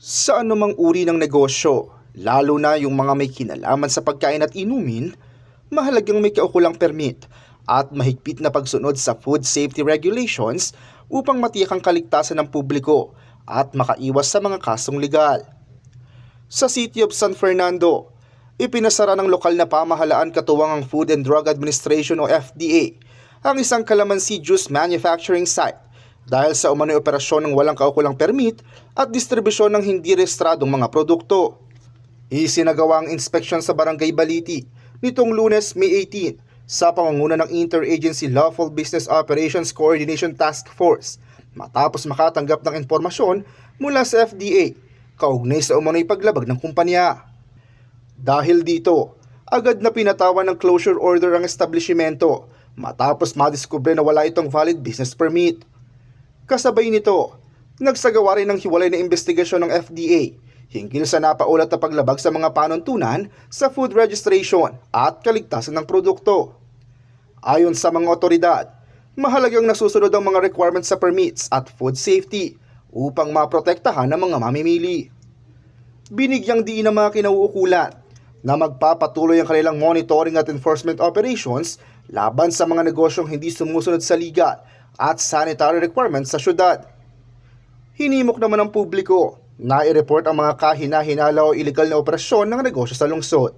Sa anumang uri ng negosyo, lalo na yung mga may kinalaman sa pagkain at inumin, mahalagang may kaukulang permit at mahigpit na pagsunod sa food safety regulations upang matiyak ang kaligtasan ng publiko at makaiwas sa mga kasong legal. Sa City of San Fernando, ipinasara ng lokal na pamahalaan katuwang ang Food and Drug Administration o FDA ang isang calamansi juice manufacturing site dahil sa umano'y operasyon ng walang kaukulang permit at distribusyon ng hindi rehistradong mga produkto. Isinagawa ang inspeksyon sa Barangay Baliti nitong Lunes, May 18 sa pangunguna ng Interagency Lawful Business Operations Coordination Task Force matapos makatanggap ng impormasyon mula sa FDA kaugnay sa umano'y paglabag ng kumpanya. Dahil dito, agad na pinatawan ng closure order ang establishmento matapos madiskubre na wala itong valid business permit. Kasabay nito, nagsagawa rin ng hiwalay na investigasyon ng FDA hinggil sa napaulat na paglabag sa mga panuntunan sa food registration at kaligtasan ng produkto. Ayon sa mga otoridad, mahalagang nasusunod ang mga requirements sa permits at food safety upang maprotektahan ang mga mamimili. Binigyang diin ng mga kinauukulan na magpapatuloy ang kanilang monitoring at enforcement operations laban sa mga negosyong hindi sumusunod sa legal at sanitary requirements sa syudad. Hinimok naman ng publiko na i-report ang mga kahina-hinala o illegal na operasyon ng negosyo sa lungsod.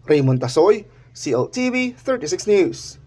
Raymond Tasoy, CLTV 36 News.